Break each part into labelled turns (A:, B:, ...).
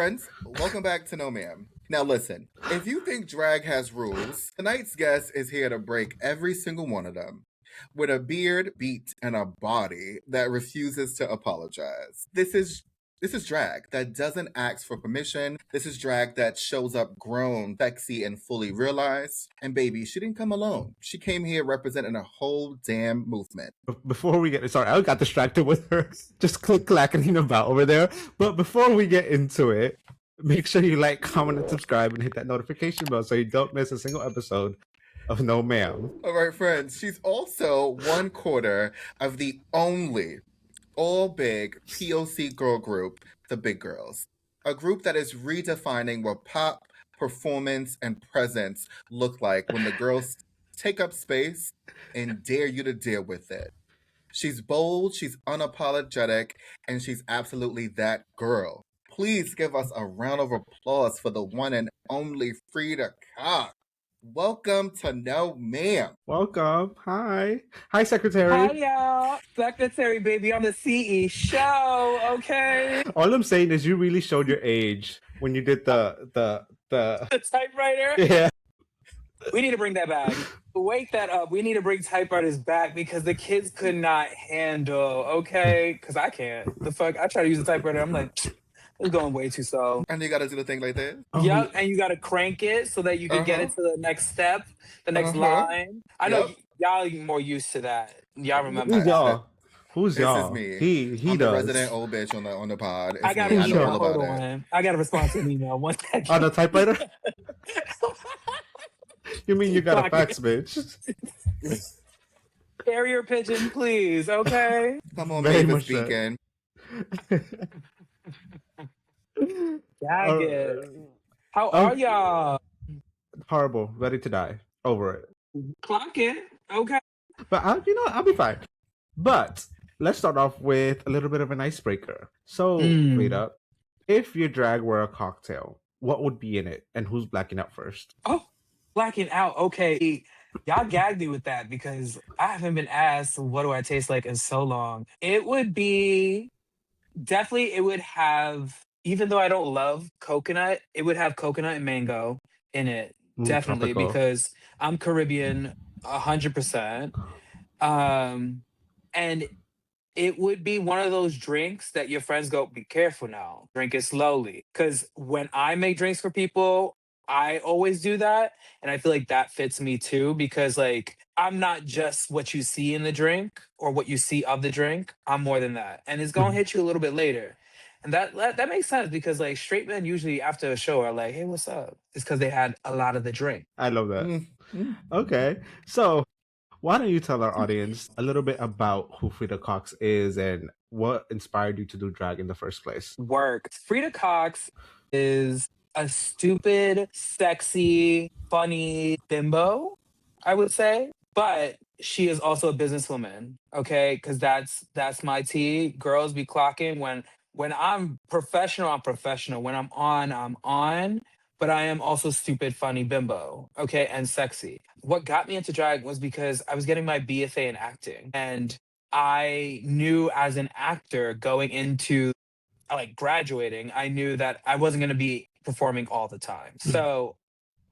A: friends, welcome back to No Ma'am. Now listen, if you think drag has rules, tonight's guest is here to break every single one of them. With a beard, beat, and a body that refuses to apologize. This is drag that doesn't ask for permission. This is drag that shows up grown, sexy, and fully realized. And baby, she didn't come alone. She came here representing a whole damn movement.
B: Before we get sorry, I got distracted with her just clacking about over there. But before we get into it, make sure you like, comment, and subscribe, and hit that notification bell so you don't miss a single episode of No Ma'am.
A: All right, friends. She's also one quarter of the only all big POC girl group, the Big Girls. A group that is redefining what pop, performance, and presence look like when the girls take up space and dare you to deal with it. She's bold, she's unapologetic, and she's absolutely that girl. Please give us a round of applause for the one and only Frida Cox. Welcome to No Ma'am.
B: Welcome. Hi, Secretary.
C: Hi, y'all. Secretary, baby, on the CE show, okay?
B: All I'm saying is you really showed your age when you did the
C: The typewriter?
B: Yeah.
C: We need to bring that back. Wake that up. We need to bring typewriters back because the kids could not handle, okay? Because I can't. The fuck? I try to use a typewriter. I'm like, it's going way too slow.
A: And you gotta do the thing like this.
C: Yep, and you gotta crank it so that you can get it to the next step, the next line. I know y'all are more used to that. Y'all remember
B: Who's y'all? Who's y'all?
A: This is me.
B: He
A: I'm
B: does.
A: the resident old bitch on the pod. It's
C: I got
A: me.
C: to
A: I know all about
C: hold
A: it.
C: on. I got to respond to an email. One second.
B: On the typewriter? You mean you got a fax, bitch?
C: Carrier pigeon, please, okay?
A: Come on,
B: Very
A: Mavis
B: much so.
A: Beacon.
C: How are y'all?
B: Horrible. Ready to die. Over it.
C: Clock it, okay?
B: But I'll be fine. But let's start off with a little bit of an icebreaker. So, Frida, if your drag were a cocktail, what would be in it, and who's blacking out first?
C: Oh, blacking out. Okay, y'all gagged me with that because I haven't been asked what do I taste like in so long. It would be definitely. It would have. Even though I don't love coconut, it would have coconut and mango in it.
B: Ooh,
C: Definitely,
B: tropical.
C: because I'm Caribbean 100%. And it would be one of those drinks that your friends go, be careful now, drink it slowly. Because when I make drinks for people, I always do that. And I feel like that fits me too, because like, I'm not just what you see in the drink or what you see of the drink. I'm more than that. And it's going to hit you a little bit later. And that makes sense because like straight men usually after a show are like, hey, what's up? It's because they had a lot of the drink.
B: I love that. Okay. So why don't you tell our audience a little bit about who Frida Cox is and what inspired you to do drag in the first place?
C: Work. Frida Cox is a stupid, sexy, funny bimbo, I would say. But she is also a businesswoman, okay? Because that's my tea. Girls be clocking when I'm professional, I'm professional. When I'm on. But I am also stupid, funny bimbo, okay, and sexy. What got me into drag was because I was getting my BFA in acting. And I knew as an actor going into like graduating, I knew that I wasn't going to be performing all the time. So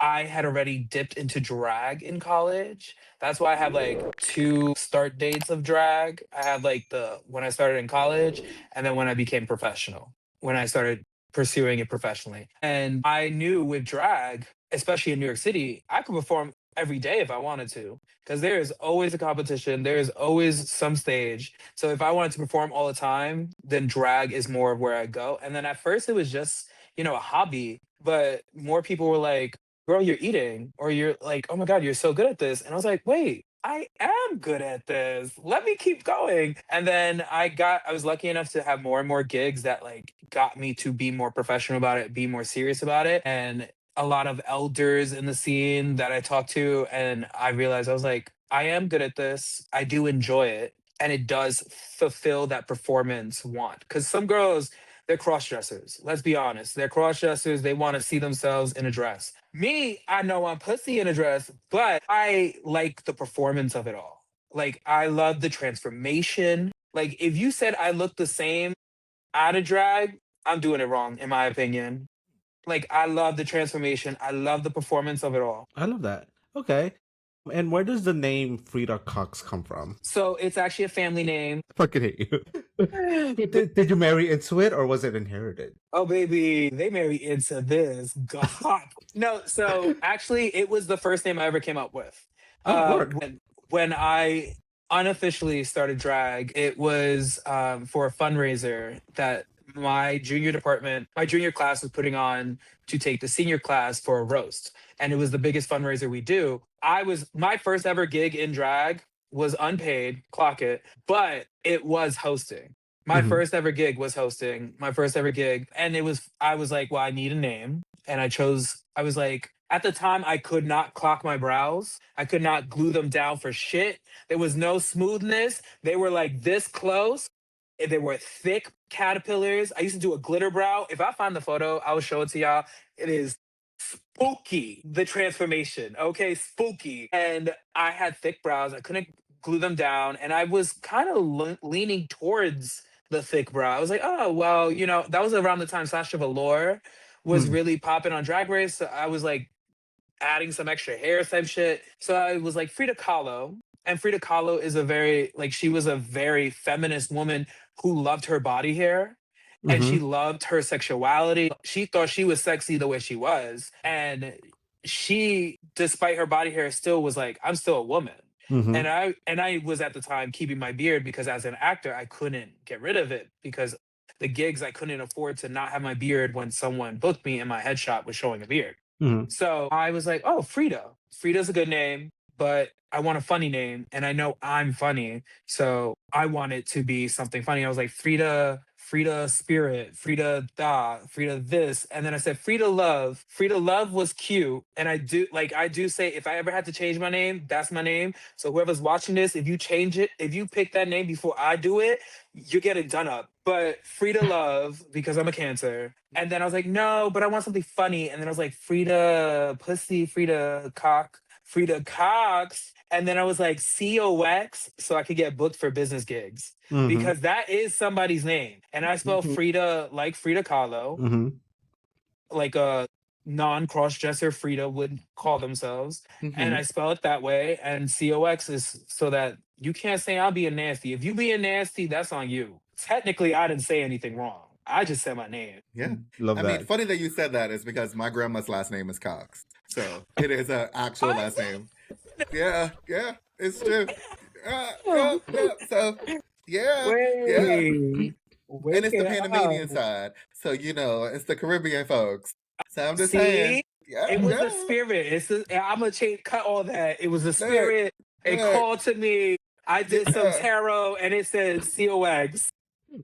C: I had already dipped into drag in college. That's why I have like 2 start dates of drag. I had like when I started in college and then when I became professional, when I started pursuing it professionally. And I knew with drag, especially in New York City, I could perform every day if I wanted to, because there is always a competition. There is always some stage. So if I wanted to perform all the time, then drag is more of where I go. And then at first it was just, a hobby, but more people were like, girl, you're eating, or you're like, oh my God, you're so good at this. And I was like, wait, I am good at this. Let me keep going. And then I was lucky enough to have more and more gigs that like got me to be more professional about it, be more serious about it. And a lot of elders in the scene that I talked to. And I realized I was like, I am good at this. I do enjoy it. And it does fulfill that performance want. Because some girls, they're cross-dressers. Let's be honest. They're cross-dressers. They want to see themselves in a dress. Me, I know I'm pussy in a dress, but I like the performance of it all. Like, I love the transformation. Like, if you said I look the same out of drag, I'm doing it wrong, in my opinion. Like, I love the transformation. I love the performance of it all.
B: I love that. Okay. And where does the name Frida Cox come from?
C: So it's actually a family name.
B: I fucking hate you. Did you marry into it or was it inherited?
C: Oh, baby, they marry into this. God. No, so actually, it was the first name I ever came up with.
B: Oh, work.
C: When I unofficially started drag, it was for a fundraiser that my junior class was putting on to take the senior class for a roast. And it was the biggest fundraiser we do. My first ever gig in drag was unpaid, clock it, but it was hosting. My
B: Mhm.
C: first ever gig was hosting, my first ever gig. And I was like, well, I need a name. And I was like, at the time, I could not clock my brows. I could not glue them down for shit. There was no smoothness. They were like this close. They were thick caterpillars. I used to do a glitter brow. If I find the photo, I will show it to y'all. It is spooky, the transformation. Okay, spooky. And I had thick brows. I couldn't glue them down. And I was kind of leaning towards the thick brow. I was like, oh, well, that was around the time Sasha Velour was
B: Mm.
C: really popping on Drag Race. So I was like adding some extra hair type shit. So I was like Frida Kahlo. And Frida Kahlo is she was a very feminist woman who loved her body hair and she
B: Mhm.
C: loved her sexuality. She thought she was sexy the way she was. And she, despite her body hair, still was like, I'm still a woman.
B: Mhm.
C: And I was at the time keeping my beard because as an actor, I couldn't get rid of it because the gigs I couldn't afford to not have my beard when someone booked me and my headshot was showing a beard.
B: Mhm.
C: So I was like, oh, Frida. Frida's a good name, but I want a funny name. And I know I'm funny. So I want it to be something funny. I was like, Frida Spirit, Frida Da, Frida this. And then I said, Frida Love. Frida Love was cute. And I do say, if I ever had to change my name, that's my name. So whoever's watching this, if you pick that name before I do it, you're getting done up. But Frida Love, because I'm a Cancer. And then I was like, no, but I want something funny. And then I was like, Frida Pussy, Frida Cock, Frida Cox. And then I was like, COX, so I could get booked for business gigs.
B: Mhm.
C: Because that is somebody's name. And I spell
A: Mhm.
C: Frida like Frida Kahlo,
B: Mhm.
C: like a non-cross-dresser Frida would call themselves. And I
A: Mhm.
C: spell it that way. And COX is so that you can't say I'm being nasty. If you being nasty, that's on you. Technically, I didn't say anything wrong. I just said my name.
A: Yeah.
B: Love
A: I mean,
B: that.
A: funny that you said that is because my grandma's last name is Cox. So it is an actual last name. Yeah, yeah, it's true. Yeah, yeah. So, yeah, yeah.
C: Wait,
A: And
C: wake
A: it's the
C: it
A: Panamanian
C: up.
A: side. So, it's the Caribbean folks. So I'm just saying.
C: See,
A: Yeah,
C: it was a
A: yeah.
C: spirit. I'm gonna change, cut all that. It was a
A: Look,
C: spirit. It
A: look.
C: called to me. I did some
A: Yeah.
C: tarot, and it said COX.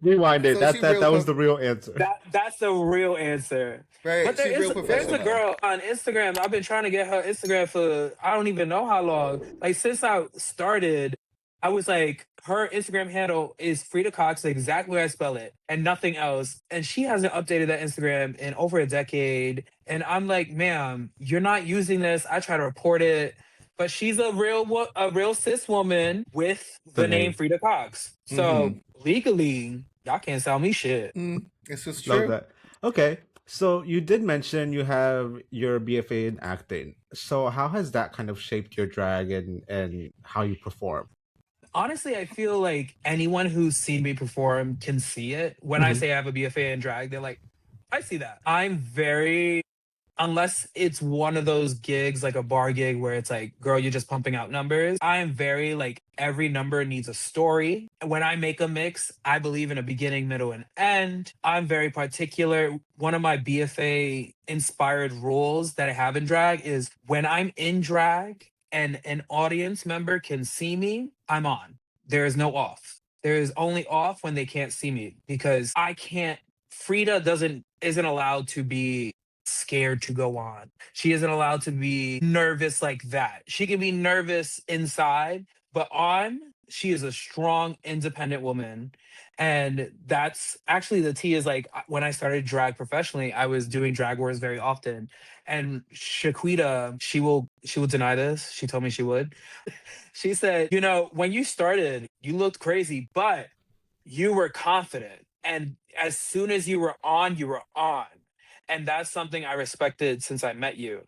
B: Rewind it.
A: So she
B: That
A: real,
B: that was the real answer.
C: That's the real answer. But
A: right? She real
C: there's a
A: professional.
C: girl on Instagram. I've been trying to get her Instagram for I don't even know how long. Like since I started, I was like, her Instagram handle is Frida Cox, exactly where I spell it, and nothing else. And she hasn't updated that Instagram in over a decade. And I'm like, ma'am, you're not using this. I try to report it. But she's a real cis woman with
B: The
C: the name
B: name.
C: Frida Cox.
A: Mm-hmm.
C: So legally, y'all can't sell me shit.
A: It's just
B: Love
A: true.
B: that. Okay. So you did mention you have your BFA in acting. So how has that kind of shaped your drag and how you perform?
C: Honestly, I feel like anyone who's seen me perform can see it. When I
B: Mhm.
C: say I have a BFA in drag, they're like, I see that. I'm very, unless it's one of those gigs, like a bar gig where it's like, girl, you're just pumping out numbers. I am very like, every number needs a story. When I make a mix, I believe in a beginning, middle, and end. I'm very particular. One of my BFA inspired rules that I have in drag is when I'm in drag and an audience member can see me, I'm on. There is no off. There is only off when they can't see me because I can't. Frida isn't allowed to be scared to go on. She isn't allowed to be nervous like that. She can be nervous inside, but on, she is a strong, independent woman. And that's actually the tea is like when I started drag professionally, I was doing drag wars very often. And Shaquita, she will deny this. She told me she would. She said, when you started, you looked crazy, but you were confident. And as soon as you were on, you were on. And that's something I respected since I met you.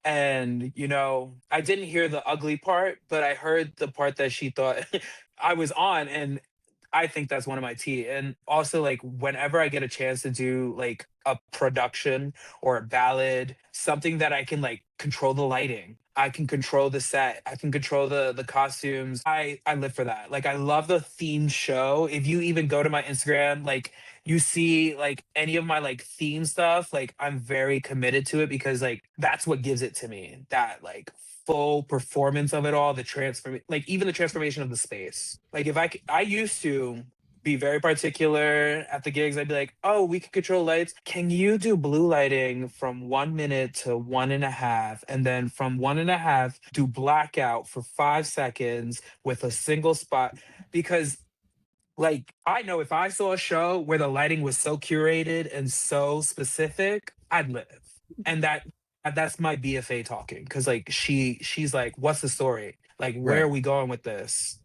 C: And, you know, I didn't hear the ugly part, but I heard the part that she thought I was on. And I think that's one of my tea. And also, like, whenever I get a chance to do like a production or a ballad, something that I can like control the lighting, I can control the set, I can control the costumes. I live for that. Like, I love the theme show. If you even go to my Instagram, like, you see like any of my like theme stuff, like I'm very committed to it because like that's what gives it to me. That like full performance of it all, the transform, like even the transformation of the space. Like if I used to be very particular at the gigs. I'd be like, oh, we can control lights. Can you do blue lighting from 1 minute to 1.5? And then from 1.5, do blackout for 5 seconds with a single spot? Because like I know if I saw a show where the lighting was so curated and so specific, I'd live. And that's my BFA talking, because like she's like, what's the story? Like, where
A: Right.
C: are we going with this?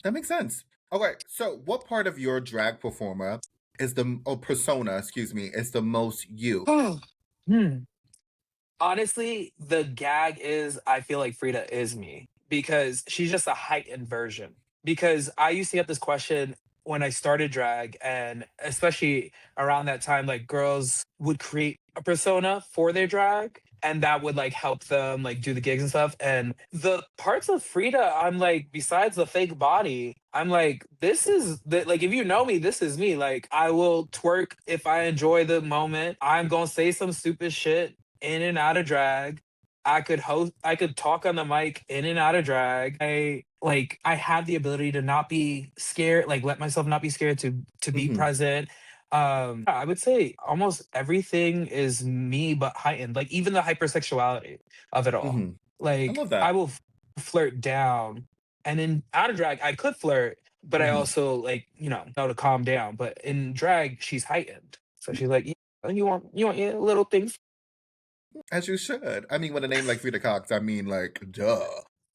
A: That makes sense. Okay, so what part of your drag performer is the persona, excuse me, is the most you?
C: Hmm. Honestly, the gag is I feel like Frida is me because she's just a heightened version. Because I used to get this question when I started drag, and especially around that time, like girls would create a persona for their drag, and that would like help them like do the gigs and stuff. And the parts of Frida, I'm like, besides the fake body, I'm like, this is the like, if you know me, this is me. Like, I will twerk if I enjoy the moment. I'm gonna say some stupid shit in and out of drag. I could talk on the mic in and out of drag. I have the ability to not be scared, like let myself not be scared to be
A: Mm-hmm.
C: present. I would say almost everything is me but heightened. Like even the hypersexuality of it all.
A: Mm-hmm. I
C: Like
A: love
C: I
A: that.
C: will flirt down, and in out of drag I could flirt, but I
A: Mm-hmm.
C: also like, know to calm down. But in drag she's heightened. So she's like, "Yeah, you want your little things."
A: As you should. I mean, with a name like Frida Cox, I mean, like, duh.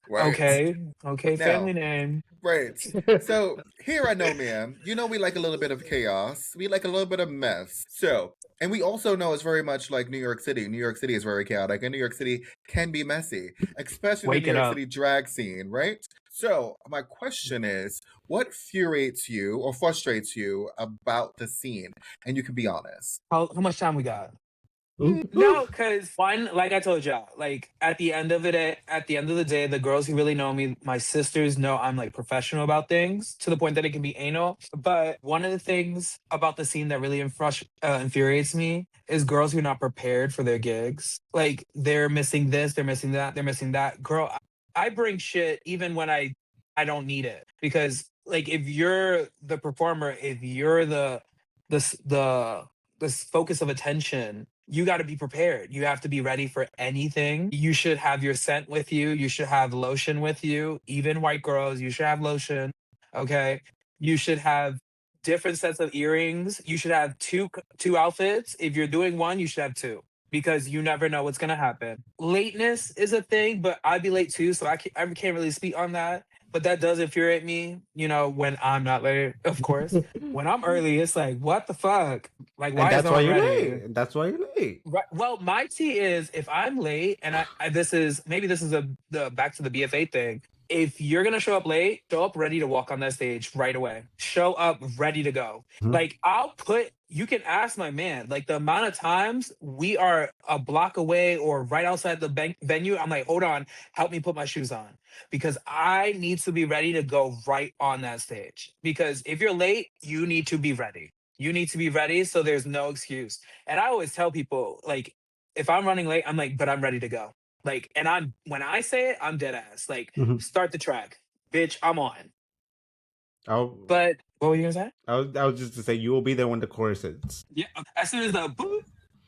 A: Right?
C: Okay,
A: Now,
C: family name.
A: right. So here I know, man, you know we like a little bit of chaos. We like a little bit of mess. So, and we also know it's very much like New York City. New York City is very chaotic, and New York City can be messy, especially the
C: Wake
A: New
C: it
A: York
C: up.
A: City drag scene, right? So, my question is, what infuriates you or frustrates you about the scene? And you can be honest.
C: How much time we got?
B: Ooh, ooh.
C: No, because one, like I told y'all, like at the end of the day, the girls who really know me, my sisters know I'm like professional about things to the point that it can be anal. But one of the things about the scene that really infuriates me is girls who are not prepared for their gigs. Like they're missing this, they're missing that, they're missing that. Girl, I bring shit even when I don't need it, because like if you're the performer, if you're the this focus of attention, you got to be prepared. You have to be ready for anything. You should have your scent with you. You should have lotion with you. Even white girls, you should have lotion. Okay. You should have different sets of earrings. You should have two outfits. If you're doing one, you should have two, because you never know what's gonna happen. Lateness is a thing, but I'd be late too, so I can't really speak on that. But that does infuriate me, when I'm not late, of course. When I'm early, it's like, what the fuck? Like,
B: And
C: why is
B: that's
C: no
B: why
C: one
B: you're
C: ready?
B: late. That's why you're late.
C: Right. Well, my tea is if I'm late, and this is the back to the BFA thing. If you're gonna show up late, show up ready to walk on that stage right away. Show up ready to go.
B: Mhm.
C: Like you can ask my man, like the amount of times we are a block away or right outside the venue. I'm like, hold on, help me put my shoes on, because I need to be ready to go right on that stage. Because if you're late, you need to be ready. You need to be ready, so there's no excuse. And I always tell people, like, if I'm running late, I'm like, but I'm ready to go. Like, and when I say it, I'm dead ass. Like,
B: Mhm.
C: start the track, bitch. I'm on.
B: I'll,
C: But what were you gonna say?
B: I was just to say you will be there when the chorus hits.
C: Yeah. As soon as the boop,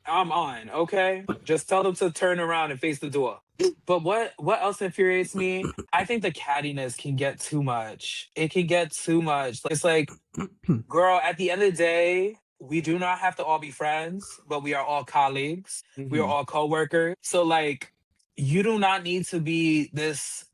C: I'm on. Okay. Just tell them to turn around and face the door. But what else infuriates me? I think the cattiness can get too much. It can get too much. It's like, girl, at the end of the day, we do not have to all be friends, but we are all colleagues. We are
A: Mm-hmm.
C: all co-workers. So like, you do not need to be this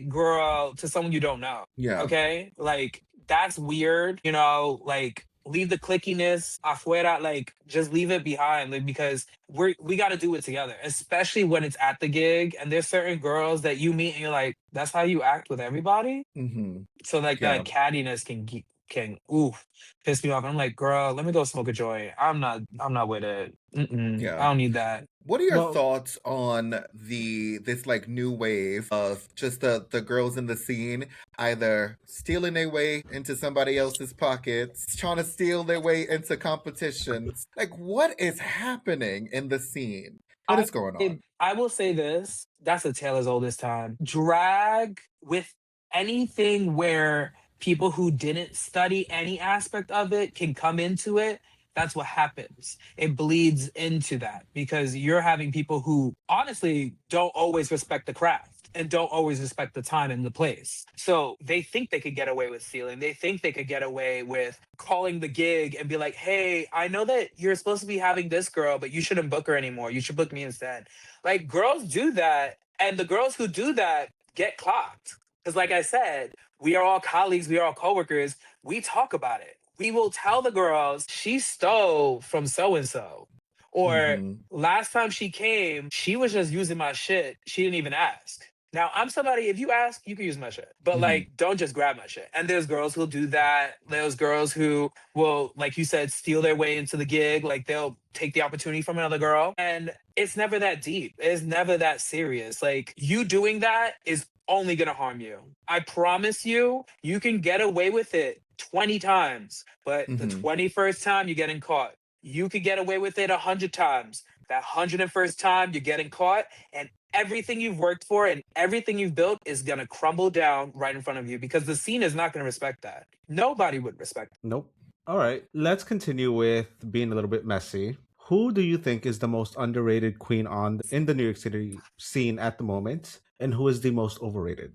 C: girl to someone you don't know.
A: Yeah.
C: Okay? Like that's weird, you know, like leave the clickiness afuera, like just leave it behind, like, because we got to do it together, especially when it's at the gig and there's certain girls that you meet and you're like, that's how you act with everybody.
A: Mm-hmm.
C: So like
A: Yeah.
C: that cattiness can oof piss me off. I'm like, girl, let me go smoke a joint. I'm not with it. I
A: Yeah.
C: don't need that.
A: What are your
B: Well,
A: thoughts on this like new wave of just the girls in the scene either stealing their way into somebody else's pockets, trying to steal their way into competitions? Like, what is happening in the scene? What is going on?
C: I will say this. That's a tale as old as time. Drag with anything where people who didn't study any aspect of it can come into it. That's what happens. It bleeds into that because you're having people who honestly don't always respect the craft and don't always respect the time and the place. So they think they could get away with stealing. They think they could get away with calling the gig and be like, hey, I know that you're supposed to be having this girl, but you shouldn't book her anymore. You should book me instead. Like girls do that. And the girls who do that get clocked. Because like I said, we are all colleagues, we are all coworkers. We talk about it. We will tell the girls she stole from so and so. Or
A: Mm-hmm.
C: last time she came, she was just using my shit. She didn't even ask. Now I'm somebody, if you ask, you can use my shit. But
A: Mm-hmm.
C: like, don't just grab my shit. And there's girls who'll do that. There's girls who will, like you said, steal their way into the gig. Like they'll take the opportunity from another girl. And it's never that deep. It's never that serious. Like you doing that is only gonna harm you. I promise you, you can get away with it 20 times, but the
A: Mm-hmm.
C: 21st time you're getting caught. You could get away with it 100 times. That 101st time you're getting caught, and everything you've worked for and everything you've built is gonna crumble down right in front of you because the scene is not gonna respect that. Nobody would respect that.
B: nope. All right, let's continue with being a little bit messy. Who do you think is the most underrated queen in the New York City scene at the moment, and who is the most overrated?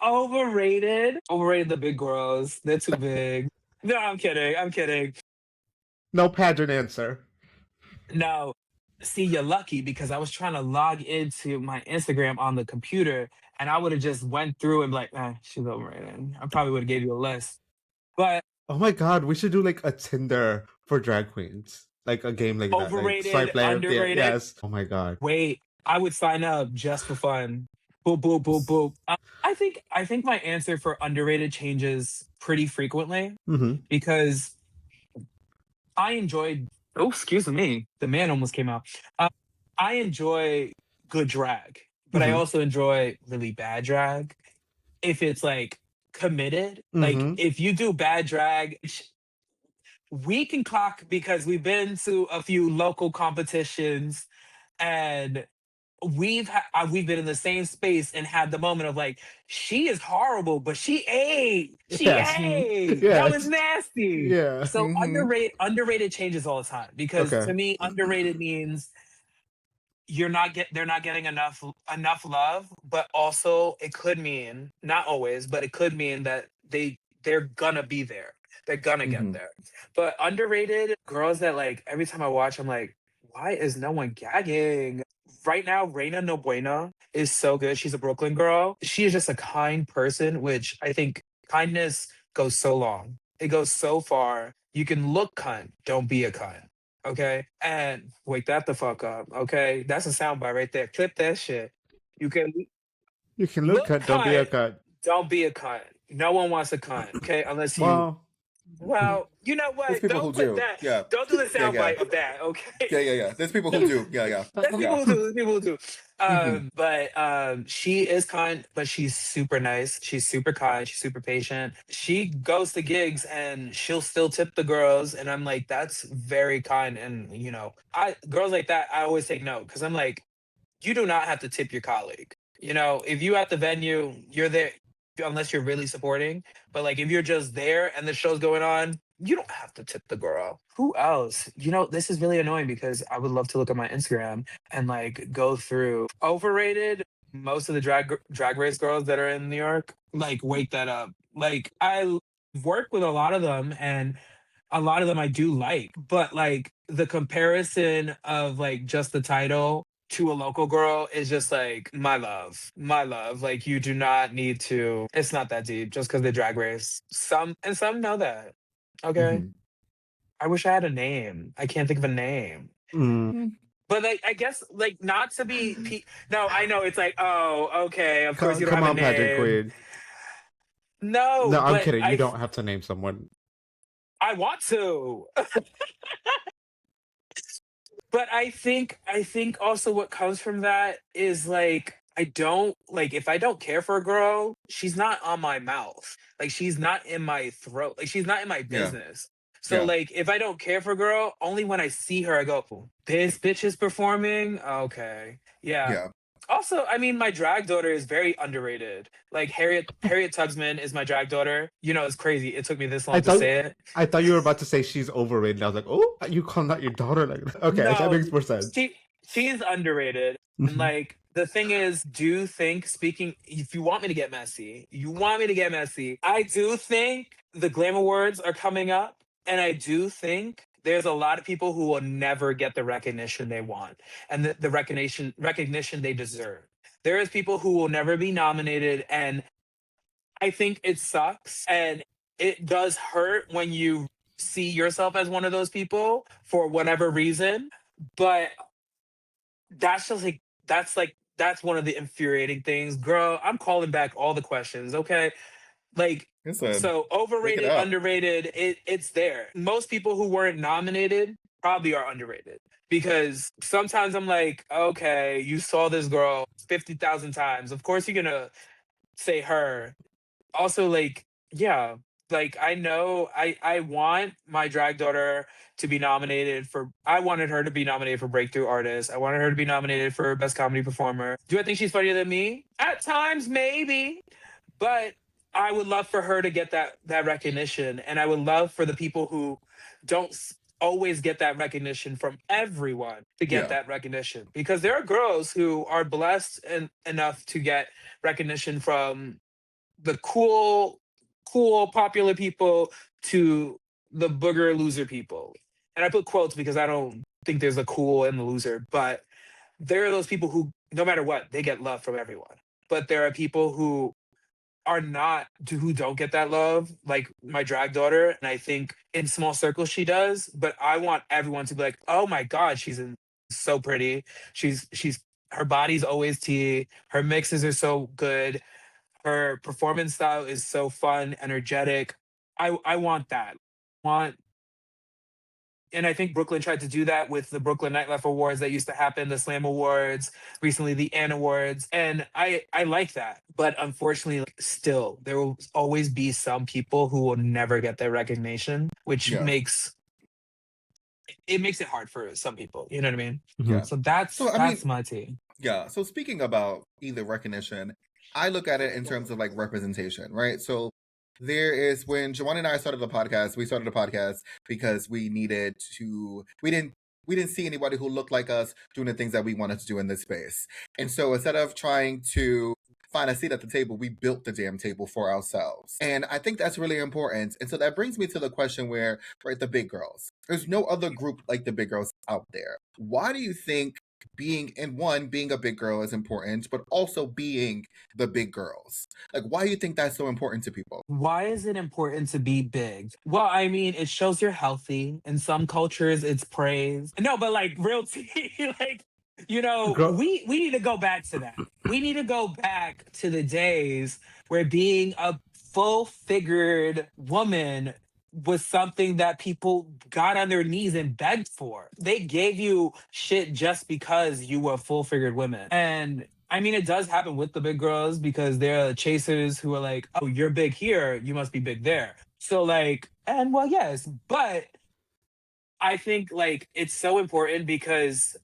C: Overrated. Overrated the big girls. They're too big. No, I'm kidding. I'm kidding.
B: No pageant answer.
C: No. See, you're lucky because I was trying to log into my Instagram on the computer and I would have just went through and be like, she's overrated. I probably would have gave you a list. But
B: Oh my god, we should do like a Tinder for drag queens. Like a game like that. Like
C: overrated,
B: swipe left. Yeah,
C: underrated.
B: yes. Oh my god.
C: Wait, I would sign up just for fun. Boop, boop, boop, boop. I think my answer for underrated changes pretty frequently
B: Mm-hmm.
C: because I enjoyed. Oh, excuse me. The man almost came out. I enjoy good drag, but I
B: Mm-hmm.
C: also enjoy really bad drag. If it's like committed, like
B: Mm-hmm.
C: if you do bad drag, we can clock because we've been to a few local competitions and we've been in the same space and had the moment of like she is horrible but she
B: Yes.
C: ate that was
B: Yes.
C: nasty.
B: Yeah.
C: So
A: Mm-hmm.
C: underrated changes all the time because
B: Okay.
C: to me underrated means they're not getting enough love, but also it could mean, not always, but it could mean that they're gonna be there, they're gonna get
A: Mm-hmm.
C: there. But underrated girls that like every time I watch I'm like, why is no one gagging right now? Reina No Buena is so good. She's a Brooklyn girl. She is just a kind person, which I think kindness goes so long, it goes so far. You can look kind, don't be a kind. Okay. And wake that the fuck up. Okay. That's a soundbite right there. Clip that shit. You can
B: You can look
C: look
B: cut, don't be a
C: cunt.
B: cut.
C: Don't be a cunt. No one wants a cunt. Okay. Unless you,
B: Well,
C: well, you know
A: There's
C: what?
A: people who
C: Don't put
A: do.
C: that.
A: Yeah.
C: Don't do the
A: Yeah, yeah.
C: soundbite of that. Okay.
A: Yeah. There's people who do. Yeah.
C: There's people
A: Yeah.
C: who do. There's people who do.
A: Mm-hmm.
C: But she is kind, but she's super nice. She's super kind. She's super patient. She goes to gigs and she'll still tip the girls, and I'm like, that's very kind. And you know, I girls like that, I always take note because I'm like, you do not have to tip your colleague. You know, if you at the venue, you're there unless you're really supporting. But like if you're just there and the show's going on, you don't have to tip the girl. Who else? You know, this is really annoying because I would love to look at my Instagram and like go through overrated. Most of the drag race girls that are in New York, like wake that up. Like I work with a lot of them and a lot of them I do like, but like the comparison of like just the title to a local girl is just like my love. My love. Like you do not need to, it's not that deep just because they drag race. Some know that. Okay.
A: Mhm.
C: I wish I had a name. I can't think of a name.
B: Mm.
C: But like, I guess like not to be. No, I know it's like, oh, okay. Of course you don't
B: Come
C: have a
B: on, pageant
C: name.
B: queen.
C: No,
B: No, I'm
C: but
B: kidding. You don't have to name someone.
C: I want to. But I think also what comes from that is like I don't like if I don't care for a girl, she's not on my mouth. Like she's not in my throat. Like she's not in my
A: Yeah.
C: business. So
A: Yeah.
C: like if I don't care for a girl, only when I see her I go, this bitch is performing. Okay. Yeah.
A: Yeah.
C: Also, I mean, my drag daughter is very underrated. Like Harriet Tugsman is my drag daughter. You know, it's crazy. It took me this
B: I
C: long to
B: thought
C: say it.
B: I thought you were about to say she's overrated. I was like, oh, you calling out your daughter like that? Okay, that
C: No,
B: makes more sense.
C: she's underrated. And
B: Mhm.
C: like the thing is, do think speaking if you want me to get messy, I do think the Glam Awards are coming up. And I do think there's a lot of people who will never get the recognition they want and the recognition they deserve. There is people who will never be nominated, and I think it sucks and it does hurt when you see yourself as one of those people for whatever reason. But that's just that's one of the infuriating things. Girl, I'm calling back all the questions, okay? Like
A: Listen,
C: so
A: wake it
C: overrated,
A: up.
C: underrated, it's there. Most people who weren't nominated probably are underrated because sometimes I'm like, okay, you saw this girl 50,000 times. Of course you're going to say her. Also like yeah, like I know I want my drag daughter to be nominated for I wanted her to be nominated for breakthrough artist. I wanted her to be nominated for best comedy performer. Do I think she's funnier than me? At times maybe, but I would love for her to get that recognition, and I would love for the people who don't always get that recognition from everyone to get
A: Yeah.
C: that recognition, because there are girls who are blessed enough to get recognition from the cool popular people to the booger loser people. And I put quotes because I don't think there's a cool and the loser, but there are those people who no matter what they get love from everyone. But there are people who are not who don't get that love, like my drag daughter, and I think in small circles she does, but I want everyone to be like, oh my god, so pretty, she's her body's always tea, her mixes are so good, her performance style is so fun, energetic. I want that. Want and I think Brooklyn tried to do that with the Brooklyn Nightlife Awards that used to happen, the Slam Awards, recently the Ann Awards, and I like that. But unfortunately, like, still there will always be some people who will never get their recognition, which
A: Yeah.
C: makes it hard for some people. You know what I mean?
A: Yeah.
C: So
A: So I
C: that's
A: mean,
C: my take.
A: yeah. So speaking about either recognition, I look at it in terms of like representation, right? So there is when Joanne and I started the podcast, we started the podcast because we didn't see anybody who looked like us doing the things that we wanted to do in this space. And so instead of trying to find a seat at the table, we built the damn table for ourselves. And I think that's really important. And so that brings me to the question where, right, the big girls. There's no other group like the big girls out there. Why do you think being a big girl is important, but also being the big girls? Like, why do you think that's so important to people?
C: Why is it important to be big? Well, I mean, it shows you're healthy. In some cultures, it's praise. No, but like real tea, like,
B: Girl,
C: we need to go back to that. We need to go back to the days where being a full figured woman was something that people got on their knees and begged for. They gave you shit just because you were full figured women. And I mean, it does happen with the big girls because there are chasers who are like, oh, you're big here, you must be big there. So, like, and well, yes, but I think like it's so important because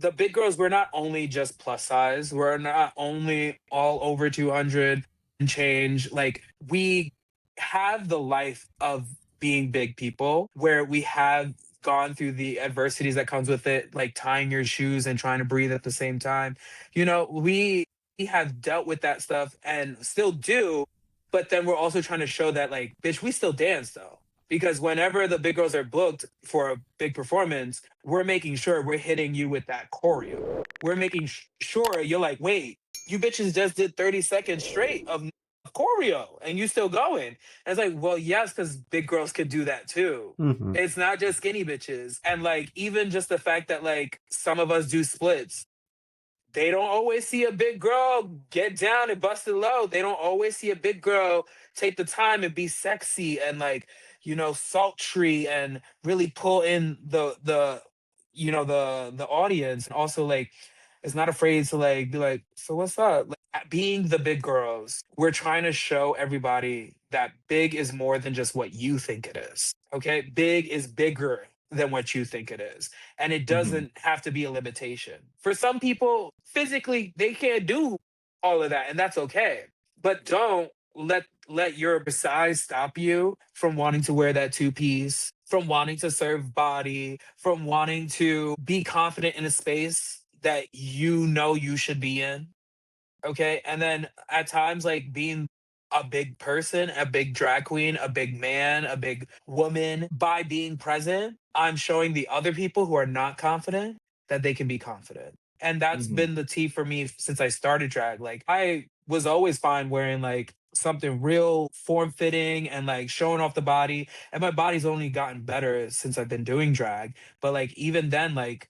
C: the big girls, we're not only just plus size, we're not only all over 200 and change. Like, we have the life of being big people where we have gone through the adversities that comes with it, like tying your shoes and trying to breathe at the same time. We have dealt with that stuff and still do, but then we're also trying to show that, like, bitch, we still dance though. Because whenever the big girls are booked for a big performance, we're making sure we're hitting you with that choreo. We're making sure you're like, wait, you bitches just did 30 seconds straight of choreo and you still going. And it's like, well, yes, because big girls could do that too.
B: Mm-hmm.
C: It's not just skinny bitches. And like, even just the fact that like some of us do splits, they don't always see a big girl get down and bust it low. They don't always see a big girl take the time and be sexy and like, you know, sultry and really pull in the you know the audience. And also like is not afraid to like be like, so what's up? Like, being the big girls, we're trying to show everybody that big is more than just what you think it is. Okay, big is bigger than what you think it is, and it doesn't have to be a limitation. For some people, physically, they can't do all of that, and that's okay. But don't let your size stop you from wanting to wear that two piece, from wanting to serve body, from wanting to be confident in a space that you know you should be in. Okay. And then at times, like being a big person, a big drag queen, a big man, a big woman, by being present, I'm showing the other people who are not confident that they can be confident. And that's been the tea for me since I started drag. Like I was always fine wearing like something real form fitting and like showing off the body. And my body's only gotten better since I've been doing drag. But like even then, like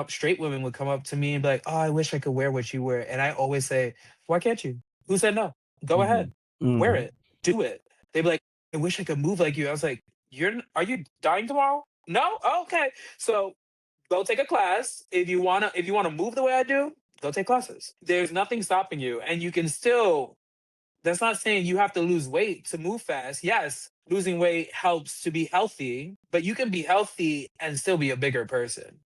C: straight women would come up to me and be like, "Oh, I wish I could wear what you wear." And I always say, "Why can't you? Who said no? Go ahead, wear
B: Mm-hmm.
C: it, do it." They'd be like, "I wish I could move like you." I was like, Are you dying tomorrow? No, oh, okay. So go take a class. If you wanna move the way I do, go take classes. There's nothing stopping you, and you can still. That's not saying you have to lose weight to move fast. Yes, losing weight helps to be healthy, but you can be healthy and still be a bigger person.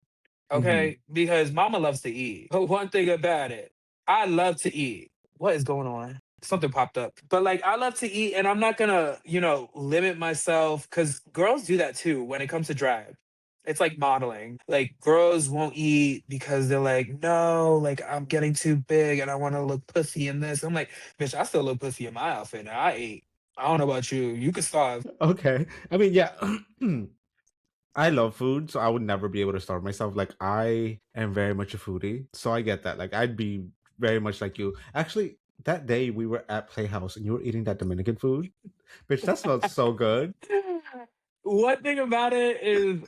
C: Okay, because mama loves to eat. But one thing about it, I love to eat. What is going on? Something popped up. But like, I love to eat, and I'm not gonna, you know, limit myself because girls do that too when it comes to drag. It's like modeling. Like, girls won't eat because they're like, no, like, I'm getting too big and I wanna look pussy in this. I'm like, bitch, I still look pussy in my outfit and I ate. I don't know about you. You could starve.
B: Okay. I mean, yeah. I love food, so I would never be able to starve myself. Like I am very much a foodie, so I get that. Like I'd be very much like you. Actually, that day we were at Playhouse and you were eating that Dominican food, bitch. That smelled so good.
C: One thing about it is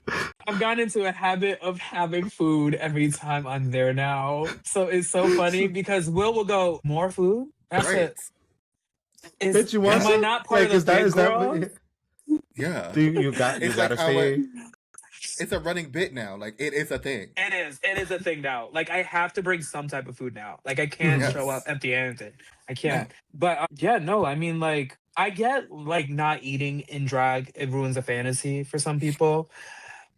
C: I've gotten into a habit of having food every time I'm there now. So it's so funny because will go, more food? That's
A: Right.
C: it.
B: Bitch, you want
C: Am I
B: some?
C: not part
B: Like,
C: of the big
B: is that
C: girls?
A: Yeah.
B: do you got you
A: It's like
B: gotta say
A: it's a running bit now. Like it is a thing.
C: It is. It is a thing now. Like I have to bring some type of food now. Like I can't
B: Mhm.
C: show up
A: Yes.
C: empty-handed. I can't. But yeah, no. I mean, like I get like not eating in drag. It ruins a fantasy for some people,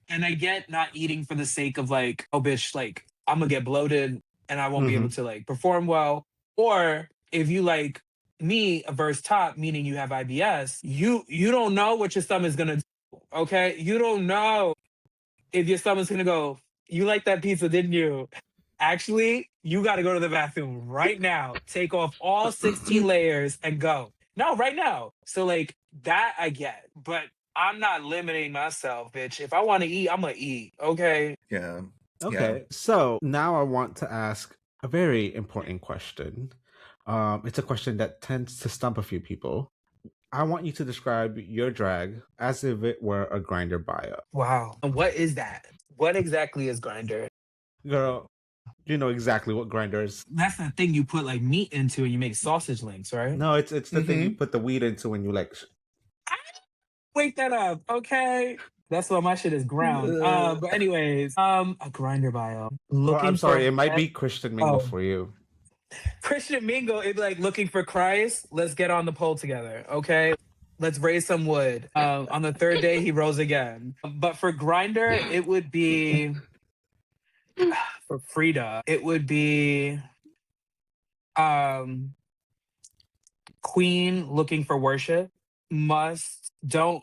C: and I get not eating for the sake of like, oh, bitch, like I'm gonna get bloated and I won't be able
B: Mhm.
C: to like perform well. Or if you like me, a verse top, meaning you have IBS, you don't know what your stomach's gonna do. Okay, you don't know if your stomach's gonna go, you like that pizza, didn't you? Actually, you got to go to the bathroom right now. Take off all 16 layers and go. No, right now. So, like, that I get, but I'm not limiting myself, bitch. If I want to eat, I'm going to eat. Okay.
A: Yeah. Yeah.
B: Okay, so now I want to ask a very important question. It's a question that tends to stump a few people. I want you to describe your drag as if it were a grinder bio.
C: Wow. And what is that? What exactly is grinder?
B: Girl, you know exactly what grinder is.
C: That's the thing you put like meat into and you make sausage links, right?
B: No, it's the thing you put the weed into when you like.
C: Wake that up, okay? That's why my shit is ground. But anyways, a grinder bio.
B: Oh, I'm
C: Looking for
B: sorry. It might be Christian Mingle for you.
C: Christian Mingle, it'd be like looking for Christ. Let's get on the pole together, okay? Let's raise some wood. On the third day, he rose again. But for Grinder, it would be for Frida. It would be um Queen looking for worship. Must don't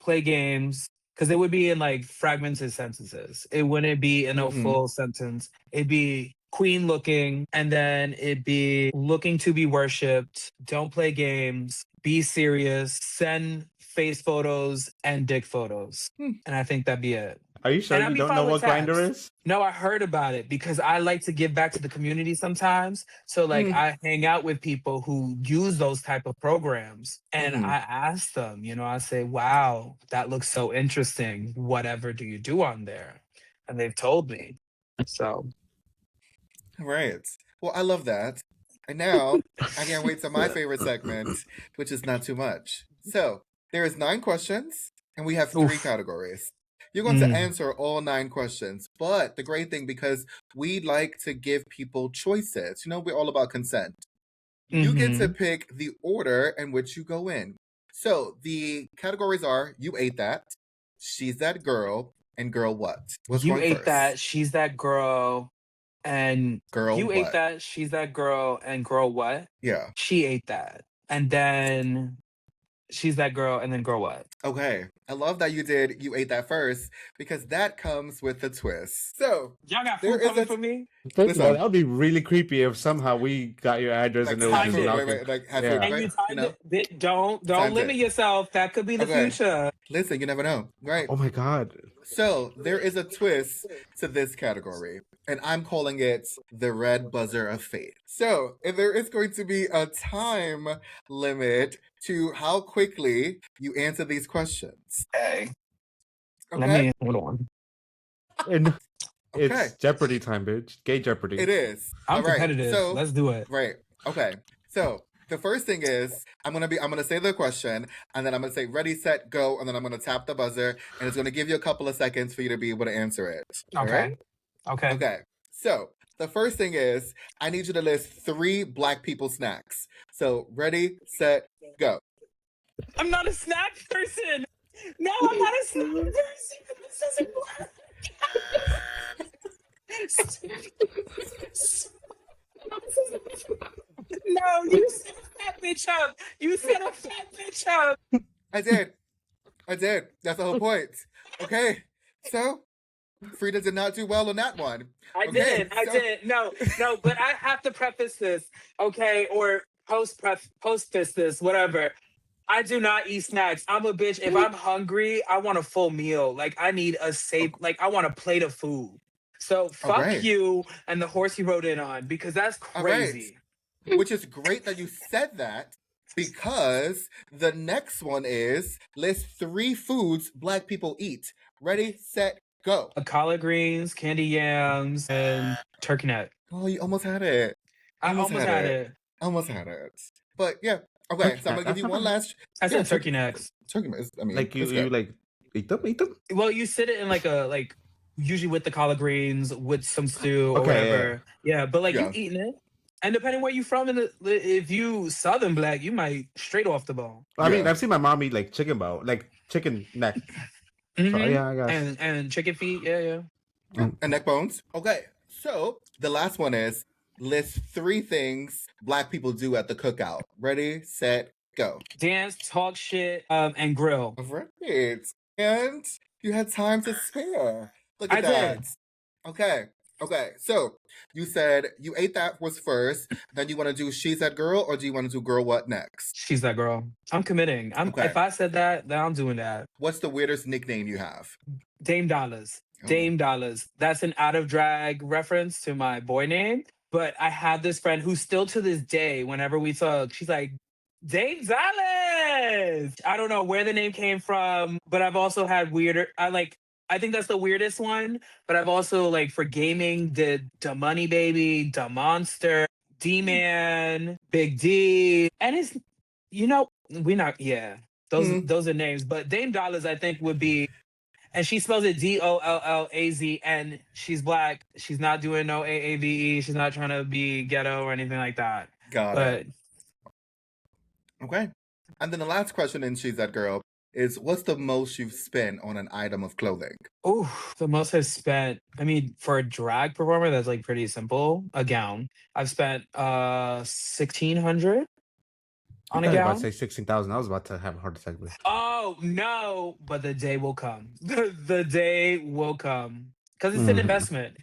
C: play games because it would be in like fragmented sentences. It wouldn't be in a full sentence. It'd be Queen looking, and then it'd be looking to be worshipped. Don't play games. Be serious. Send face photos and dick photos. And I think that'd be it.
B: Are you sure
C: And I'd
B: you
C: be
B: don't
C: fine
B: know
C: with
B: what Grindr
C: tabs.
B: is?
C: No, I heard about it because I like to give back to the community sometimes. So like I hang out with people who use those type of programs and I ask them, you know, I say, wow, that looks so interesting. Whatever do you do on there? And they've told me. So
A: Right. Well, I love that. And now I can't wait to my favorite segment, which is not too much. So there is 9 questions, and we have 3
C: oof.
A: categories. You're going to answer all 9 questions, but the great thing, because we like to give people choices, you know, we're all about consent. You get to pick the order in which you go in. So the categories are: you ate that, she's that girl, and girl what? What's
C: You
A: going
C: ate
A: first?
C: that, she's that girl, and
A: Girl
C: you ate
A: what?
C: that, she's that girl, and girl what?
A: Yeah.
C: She ate that. And then she's that girl, and then girl what?
A: Okay. I love that you ate that first, because that comes with the twist. So
C: Y'all got
A: there
C: food
A: is
C: coming
A: a
C: for me?
B: First of all,
A: listen,
B: that would be really creepy if somehow we got your address
A: like
B: and it was
A: had
B: just
C: Timed
A: food,
C: it.
B: knocking.
A: like had
B: Yeah.
A: food,
C: And
A: right?
C: you
A: You
C: timed
A: know,
C: it. Don't
A: timed
C: limit
A: it.
C: yourself. That could be the
A: Okay.
C: future.
A: Listen, you never know, right?
B: Oh my god.
A: So there is a twist to this category, and I'm calling it the red buzzer of fate. So if there is going to be a time limit to how quickly you answer these questions.
C: Okay. Let
A: Okay?
C: me hold on.
B: And
A: Okay.
B: it's Jeopardy time, bitch. Gay Jeopardy.
A: It is.
C: I'm
A: All right.
C: competitive.
A: So
C: Let's do it.
A: right. Okay. So the first thing is I'm gonna say the question, and then I'm gonna say ready, set, go, and then I'm gonna tap the buzzer, and it's gonna give you a couple of seconds for you to be able to answer it. All right?
C: Okay.
A: Okay. So the first thing is I need you to list 3 Black people snacks. So ready, set, go.
C: I'm not a snack person. No, I'm not a snack person. This doesn't work. No, you set a fat bitch up. You set a fat bitch up.
A: I did. That's the whole point. Okay. So Frida did not do well on that one.
C: I
A: Okay.
C: did. No, but I have to preface this, okay, or post this, whatever. I do not eat snacks. I'm a bitch. If I'm hungry, I want a full meal. Like I need a safe, like I want a plate of food. So
A: All
C: fuck
A: right.
C: you and the horse you rode in on because that's
A: All right.
C: crazy.
A: Which is great that you said that, because the next one is list 3 foods Black people eat. Ready, set, go.
C: Collard greens, candy yams, and turkey neck.
A: Oh, you almost had it.
C: I almost had it.
A: Almost had it. But yeah. Okay, so I'm gonna give you one last.
C: I said turkey necks.
A: Turkey. I mean,
B: Like you
A: it's good.
B: like eat them?
C: Well, you sit it in like usually with the collard greens with some stew or
B: Okay,
C: whatever. Yeah, but like
A: Yeah.
C: you eating it. And depending where you from, if you Southern Black, you might straight off the bone.
B: I mean,
A: Yeah.
B: I've seen my mom eat like chicken bowl, like chicken neck. So, yeah, I guess.
C: And chicken feet, yeah.
A: And neck bones. Okay, so the last one is list 3 things Black people do at the cookout. Ready, set, go.
C: Dance, talk shit, and grill.
A: All right. And you had time to spare. Look at
C: I
A: that.
C: did.
A: Okay. So you said you ate that was first. Then you want to do she's that girl, or do you want to do girl what next?
C: She's that girl. I'm committing.
A: Okay.
C: If I said that, then I'm doing that.
A: What's the weirdest nickname you have?
C: Dame Dollars.
A: Oh.
C: Dame Dollars. That's an out of drag reference to my boy name. But I have this friend who still to this day, whenever we talk, she's like, Dame Dollars. I don't know where the name came from, but I've also had I think that's the weirdest one. But I've also like for gaming did the Money Baby, the Monster, D-Man, Big D. And it's those are names. But Dame Dollars, I think, would be, and she spells it Dollaz, and she's Black. She's not doing no AAVE. She's not trying to be ghetto or anything like that.
A: Got it. Okay. And then the last question in She's That Girl is, what's the most you've spent on an item of clothing?
C: Oh, the most I've spent, I mean, for a drag performer, that's like pretty simple. A gown. I've spent $1,600 on a
B: I was about
C: gown.
B: to say 16,000. I was about to have a heart attack.
C: Oh no, but the day will come. The day will come. Because it's an investment.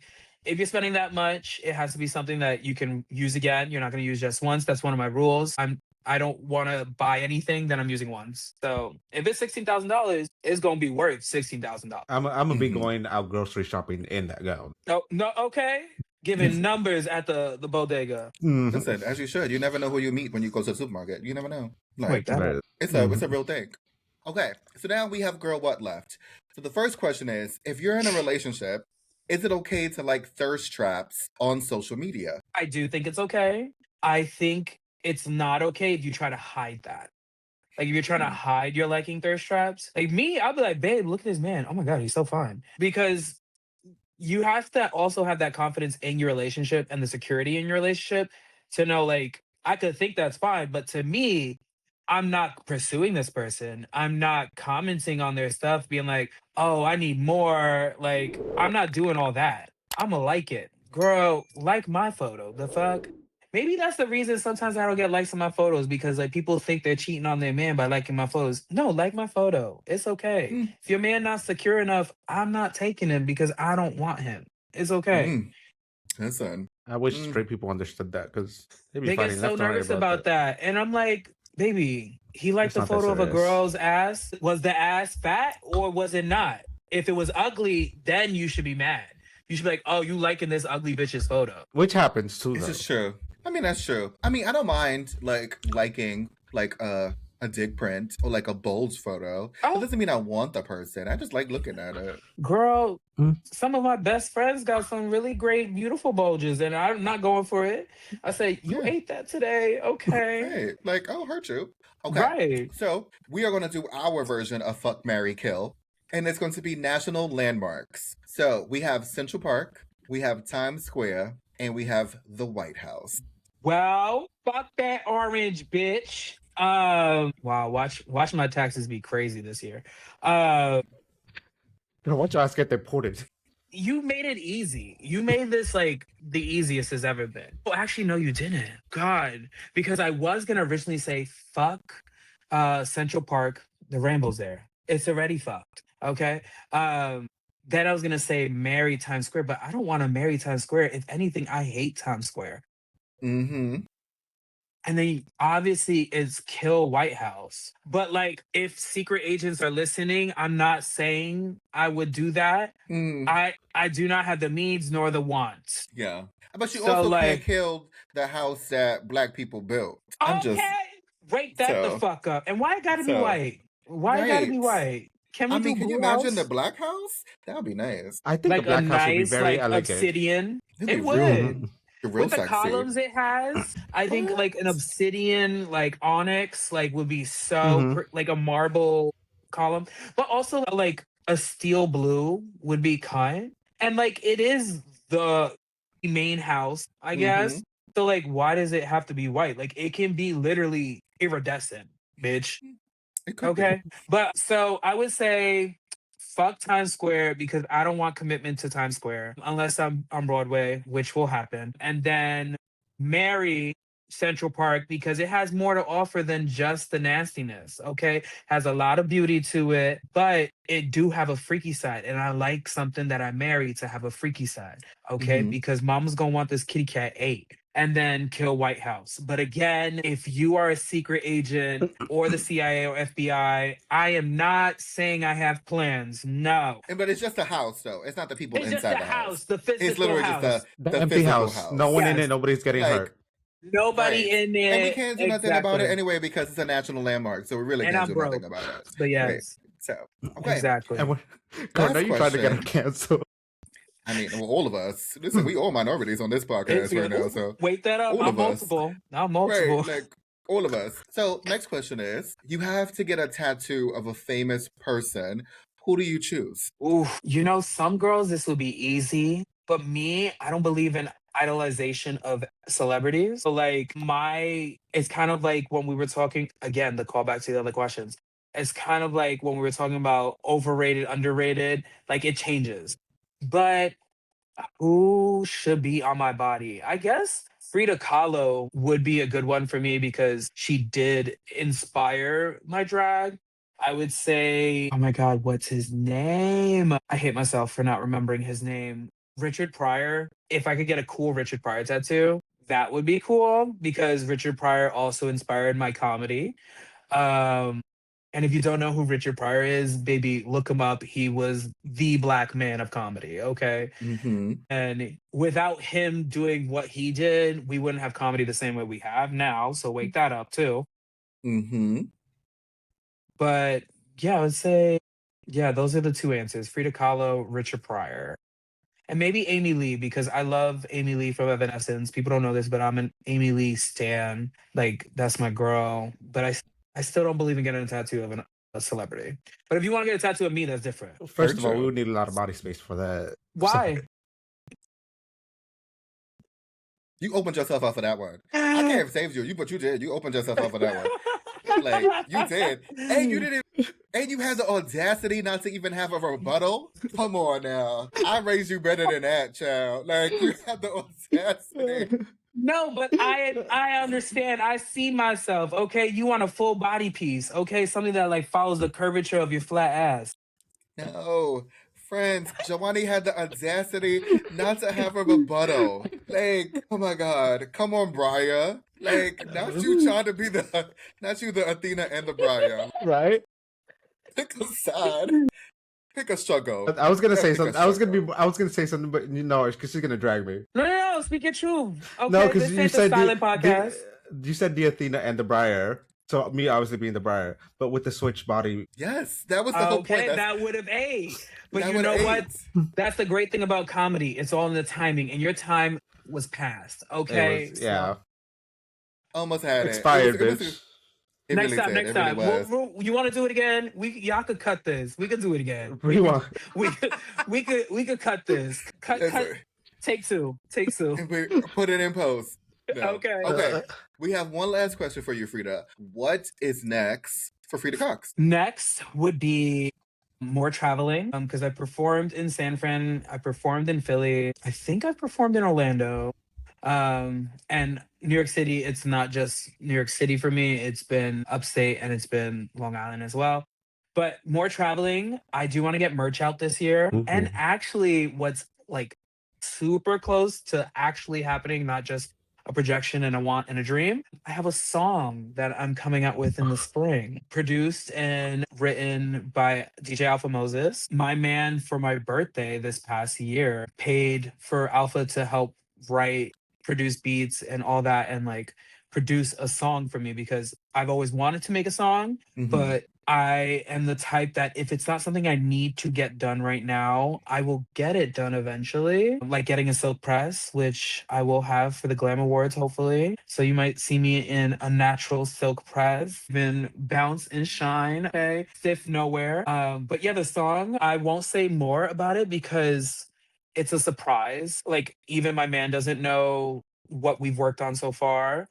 C: If you're spending that much, it has to be something that you can use again. You're not going to use just once. That's one of my rules. I'm I don't want to buy anything that I'm using once. So if it's $16,000, it's gonna be worth $16,000.
B: I'm gonna be going out grocery shopping in that gown.
C: Oh no, okay. Giving numbers at the bodega.
A: Listen, as you should. You never know who you meet when you go to the supermarket. You never know. Like,
C: Wait, that
B: Right.
A: it's a real thing. Okay, so now we have girl what left. So the first question is, if you're in a relationship, is it okay to like thirst traps on social media?
C: I do think it's okay. I think it's not okay if you try to hide that. Like if you're trying to hide your liking thirst traps. Like me, I'll be like, babe, look at this man. Oh my God, he's so fine. Because you have to also have that confidence in your relationship and the security in your relationship to know, like, I could think that's fine, but to me, I'm not pursuing this person. I'm not commenting on their stuff, being like, oh, I need more. Like, I'm not doing all that. I'ma like it. Girl, like my photo. The fuck? Maybe that's the reason sometimes I don't get likes on my photos because like people think they're cheating on their man by liking my photos. No, like my photo. It's okay.
A: Mm.
C: If your man not secure enough, I'm not taking him because I don't want him. It's okay.
A: Listen.
B: I wish straight people understood that because they be
C: They get
B: fighting
C: so
B: left and right
C: nervous about that. And I'm like, baby, he liked
B: It's
C: the
B: not that
C: photo of a
B: serious.
C: girl's ass. Was the ass fat or was it not? If it was ugly, then you should be mad. You should be like, oh, you liking this ugly bitch's photo.
B: Which happens too,
A: This
B: though.
A: is true. I mean, that's true. I mean, I don't mind like liking like a dick print or like a bulge photo. That
C: Oh.
A: doesn't mean I want the person. I just like looking at it.
C: Girl,
B: Mm.
C: some of my best friends got some really great, beautiful bulges, and I'm not going for it. I say, you
A: Yeah.
C: ate that today. Okay.
A: Hey, like, I'll hurt you. Okay.
C: Right.
A: So we are going to do our version of Fuck, Marry, Kill. And it's going to be national landmarks. So we have Central Park, we have Times Square, and we have the White House.
C: Well, fuck that orange bitch. Wow, watch my taxes be crazy this year.
B: Watch your ass get deported.
C: You made it easy. You made this like the easiest it's ever been. Oh, actually, no, you didn't. God, because I was gonna originally say fuck Central Park. The Rainbow's there. It's already fucked. Okay. Then I was gonna say marry Times Square, but I don't want to marry Times Square. If anything, I hate Times Square.
A: Mm-hmm.
C: And then obviously it's kill White House. But like if secret agents are listening, I'm not saying I would do that.
A: Mm.
C: I do not have the means nor the wants.
A: Yeah. But you
C: So,
A: also
C: like-
A: can't kill the house that Black people built. I'm
C: Okay.
A: just
C: Wake that the
A: So-
C: fuck up. And why it gotta be
A: so-
C: white? Why it gotta be
A: Right.
C: white? Can we
A: I mean,
C: do
A: can you
C: blue
A: imagine
C: house?
A: the Black House? That would be nice.
B: I think
C: Like
B: the black
C: a
B: house would be
C: nice
B: very
C: like
B: elegant.
C: obsidian.
A: It'd be
C: It
A: real-
C: would.
A: real
C: With the
A: sexy.
C: columns it has, I think
A: What?
C: like an obsidian, like onyx, like would be so
B: Mhm.
C: like a marble column, but also like a steel blue would be kind. And like it is the main house, I guess. So like, why does it have to be white? Like it can be literally iridescent, bitch.
A: It could be.
C: Okay, but so I would say fuck Times Square because I don't want commitment to Times Square unless I'm on Broadway, which will happen. And then marry Central Park because it has more to offer than just the nastiness. Okay, has a lot of beauty to it, but it do have a freaky side, and I like something that I marry to have a freaky side. Okay,
A: Mhm.
C: because Mama's gonna want this kitty cat ate. And then kill White House. But again, if you are a secret agent or the CIA or FBI, I am not saying I have plans. No.
A: But it's just a house, though. It's not the people
C: It's
A: inside
C: just the house, the physical
A: It's literally
C: house.
A: just
B: The empty
A: physical
B: house. No one in
C: Yes.
B: it. Nobody's getting
A: Like,
B: hurt.
C: Nobody
A: Right.
C: in there.
A: And we can't do nothing about it
C: Exactly.
A: anyway because it's a national landmark. So we really
C: And
A: can't
C: I'm
A: do
C: broke.
A: nothing about it.
C: But yes,
A: So, okay.
C: exactly.
B: And Gordon, are you trying to get her
A: question.
B: canceled?
A: I mean, well, all of us. Listen, we all minorities on this podcast right now. So,
C: Wait that up.
A: all
C: I'm
A: of us.
C: multiple. I'm multiple.
A: right, like all of us. So, next question is you have to get a tattoo of a famous person. Who do you choose?
C: Ooh, you know, some girls, this will be easy. But me, I don't believe in idolization of celebrities. So like it's kind of like when we were talking, again, the callback to the other questions. It's kind of like when we were talking about overrated, underrated, like it changes. But who should be on my body? I guess Frida Kahlo would be a good one for me because she did inspire my drag. I would say, oh my God, what's his name? I hate myself for not remembering his name. Richard Pryor. If I could get a cool Richard Pryor tattoo, that would be cool because Richard Pryor also inspired my comedy. Um, and if you don't know who Richard Pryor is, baby, look him up. He was the black man of comedy. Okay.
A: Mm-hmm.
C: And without him doing what he did, we wouldn't have comedy the same way we have now. So wake that up too.
A: Mm-hmm.
C: But yeah, I would say, yeah, those are the two answers: Frida Kahlo, Richard Pryor. And maybe Amy Lee, because I love Amy Lee from Evanescence. People don't know this, but I'm an Amy Lee stan. Like, that's my girl. But I still don't believe in getting a tattoo of a celebrity. But if you want to get a tattoo of me, that's different.
B: First
A: Very
B: of all, we
A: true.
B: would need a lot of body space for that.
C: Why?
A: You opened yourself up for that one. I can't have saved you, but you did. You opened yourself up for that one. Like, you did. And you didn't. And you had the audacity not to even have a rebuttal. Come on now. I raised you better than that, child. Like, you had the audacity.
C: No, but I understand. I see myself. Okay, you want a full body piece. Okay, something that like follows the curvature of your flat ass.
A: No. Friends, Giovanni had the audacity not to have a rebuttal. Like, oh my God. Come on, Briar. Like, not you trying to be not you the Athena and the Briar.
B: Right?
A: Pick a side. Pick a struggle.
B: I was gonna say
A: Pick a
B: something. I was
A: struggle.
B: gonna say something, but you know, because she's gonna drag me.
C: No, speak your truth. Okay,
B: No, because
C: this
B: you
C: ain't the
B: said
C: silent podcast.
B: you said the Athena and the Briar. So me obviously being the Briar, but with the switch body.
A: Yes, that was the whole point.
C: That would have aged. But
A: that
C: you
A: would've
C: know what?
A: aged.
C: That's the great thing about comedy. It's all in the timing, and your time was past. Okay.
B: It was, yeah.
A: Almost had
B: Expired,
A: it. It
B: bitch.
A: it
C: Next
A: really
C: time,
A: did.
C: next
A: It really
C: time.
A: was.
C: You want to do it again? Y'all could cut this. We could do it again.
B: Rewind.
C: We could cut this. Cut. Take two.
A: And we put it in post. No.
C: Okay.
A: We have one last question for you, Frida. What is next for Frida Cox?
C: Next would be more traveling because I performed in San Fran. I performed in Philly. I think I've performed in Orlando. And New York City, it's not just New York City for me. It's been upstate and it's been Long Island as well. But more traveling. I do want to get merch out this year.
B: Mhm.
C: And actually, what's like super close to actually happening, not just a projection and a want and a dream. I have a song that I'm coming out with in the spring, produced and written by DJ Alpha Moses. My man, for my birthday this past year, paid for Alpha to help write, produce beats and all that, and like produce a song for me because I've always wanted to make a song, but I am the type that if it's not something I need to get done right now, I will get it done eventually. Like getting a silk press, which I will have for the Glam Awards, hopefully. So you might see me in a natural silk press, then bounce and shine, okay? Stiff nowhere. But yeah, the song, I won't say more about it because it's a surprise. Like even my man doesn't know what we've worked on so far.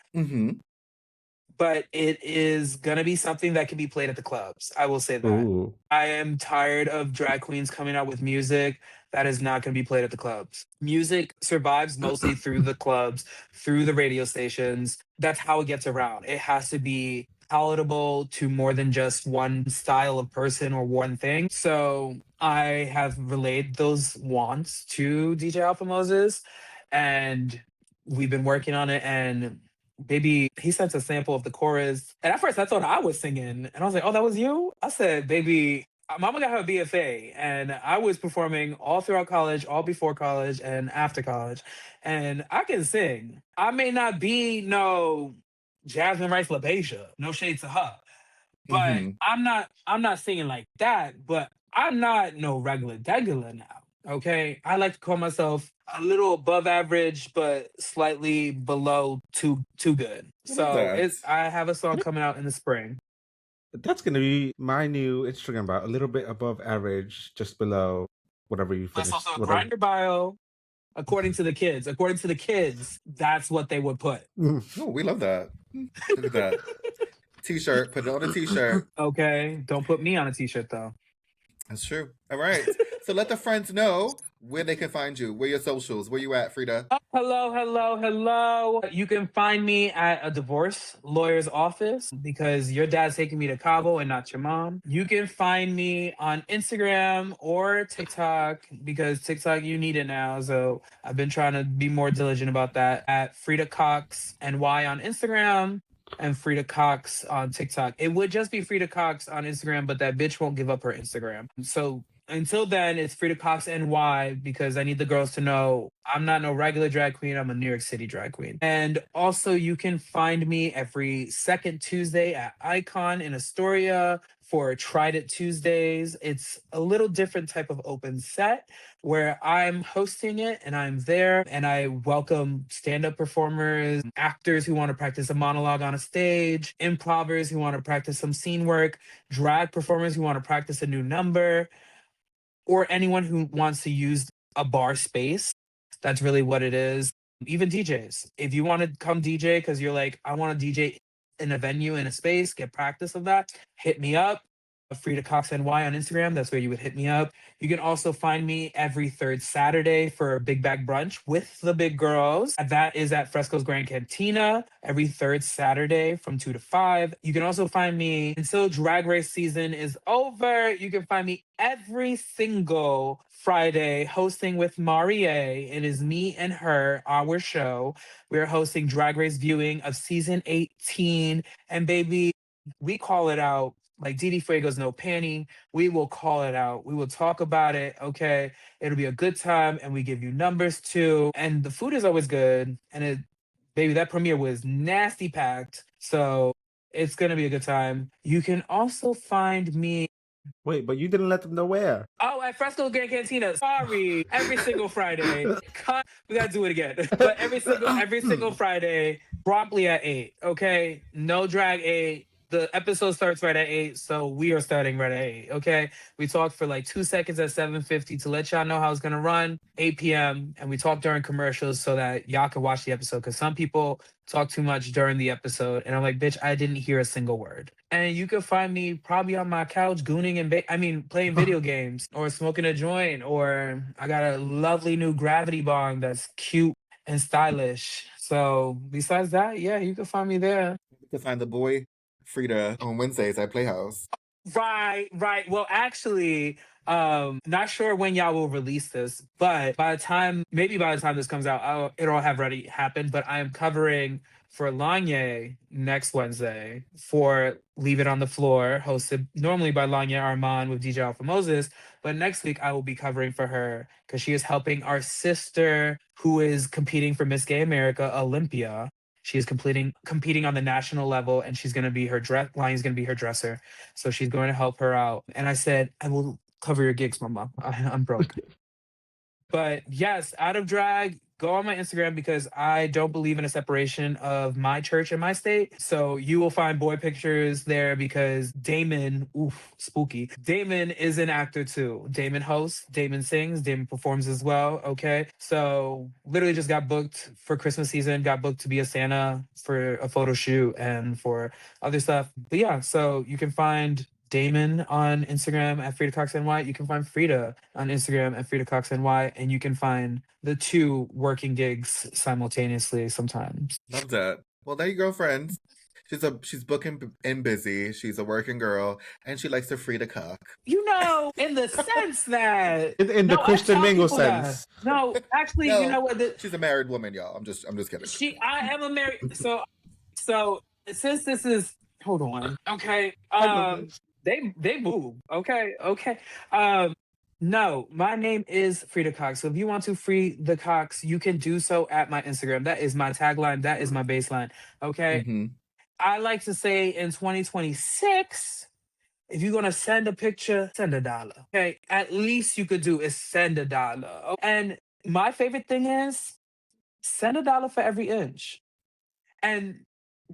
C: But it is going to be something that can be played at the clubs. I will say that.
B: Ooh.
C: I am tired of drag queens coming out with music that is not going to be played at the clubs. Music survives mostly through the clubs, through the radio stations. That's how it gets around. It has to be palatable to more than just one style of person or one thing. So I have relayed those wants to DJ Alpha Moses, and we've been working on it. And baby, he sent a sample of the chorus. And at first I thought I was singing. And I was like, oh, that was you? I said, baby, mama got her BFA. And I was performing all throughout college, all before college and after college. And I can sing. I may not be no Jasmine Rice LaBeija, no shade to her. But I'm not singing like that, but I'm not no regular now. Okay, I like to call myself a little above average, but slightly below too good. So I have a song coming out in the spring.
B: That's gonna be my new Instagram bio. A little bit above average, just below whatever you finish.
C: That's also a Grindr bio. According to the kids, that's what they would put.
A: Oh, we love that. Look at that. T-shirt. Put it on a T-shirt.
C: Okay, don't put me on a T-shirt though.
A: That's true. All right. So let the friends know where they can find you, where your socials, where you at, Frida?
C: Oh, hello. You can find me at a divorce lawyer's office because your dad's taking me to Cabo and not your mom. You can find me on Instagram or TikTok because TikTok, you need it now. So I've been trying to be more diligent about that at Frida Cox NY on Instagram and Frida Cox on TikTok. It would just be Frida Cox on Instagram, but that bitch won't give up her Instagram. So until then, it's Frida Cox NY because I need the girls to know I'm not no regular drag queen. I'm a New York City drag queen. And also, you can find me every second Tuesday at Icon in Astoria for Tried It Tuesdays. It's a little different type of open set where I'm hosting it and I'm there and I welcome stand-up performers, actors who want to practice a monologue on a stage, improvers who want to practice some scene work, drag performers who want to practice a new number, or anyone who wants to use a bar space. That's really what it is. Even DJs. If you want to come DJ because you're like, I want to DJ in a venue, in a space, get practice of that, hit me up. Frida Cox NY on Instagram. That's where you would hit me up. You can also find me every third Saturday for Big Bag Brunch with the big girls. That is at Fresco's Grand Cantina every third Saturday from 2 to 5. You can also find me until Drag Race season is over. You can find me every single Friday hosting with Marie. It is me and her, our show. We're hosting Drag Race viewing of season 18. And baby, we call it out. Like Didi Fuego's No Panty, we will call it out. We will talk about it. Okay, it'll be a good time, and we give you numbers too. And the food is always good. And baby, that premiere was nasty packed. So it's gonna be a good time. You can also find me.
B: Wait, but you didn't let them know where.
C: Oh, at Fresco Grand Cantina. Sorry, every single Friday. Cut. We gotta do it again. But every single Friday, promptly at 8. Okay, no drag 8. The episode starts right at 8, so we are starting right at 8. Okay, we talked for like 2 seconds at 7:50 to let y'all know how it's gonna run. 8 p.m. and we talk during commercials so that y'all can watch the episode. Because some people talk too much during the episode, and I'm like, bitch, I didn't hear a single word. And you can find me probably on my couch gooning and playing video games or smoking a joint, or I got a lovely new gravity bong that's cute and stylish. So besides that, yeah, you can find me there.
A: You can find the boy Frida on Wednesdays at Playhouse.
C: Right. Well, actually, not sure when y'all will release this, but maybe by the time this comes out, it'll have already happened. But I am covering for Lanye next Wednesday for Leave It on the Floor, hosted normally by Lanye Armand with DJ Alpha Moses. But next week I will be covering for her because she is helping our sister who is competing for Miss Gay America, Olympia. She is competing on the national level, and she's going to be Lanye's going to be her dresser. So she's going to help her out. And I said, I will cover your gigs, mama. I'm broke. But yes, out of drag, go on my Instagram because I don't believe in a separation of my church and my state. So you will find boy pictures there because Damon, spooky. Damon is an actor too. Damon hosts, Damon sings, Damon performs as well. Okay. So literally just got booked for Christmas season, got booked to be a Santa for a photo shoot and for other stuff. But yeah, so you can find Damon on Instagram at Frida Cox NY. You can find Frida on Instagram at Frida Cox NY, and you can find the two working gigs simultaneously sometimes.
A: Love that. Well, there you go, friends. She's booking and busy. She's a working girl, and she likes to Frida Cock.
C: You know, in the sense that
B: in the Christian Mingle sense.
C: No, actually,
A: No,
C: you know what?
A: She's a married woman, y'all. I'm just kidding.
C: I am a married. So since this is, hold on, okay. They move. Okay. No, my name is Frida Cox. So if you want to free the Cox, you can do so at my Instagram. That is my tagline. That is my baseline. Okay.
A: Mm-hmm.
C: I like to say in 2026, if you're gonna send a picture, send $1. Okay. At least you could do is send $1. And my favorite thing is send $1 for every inch. And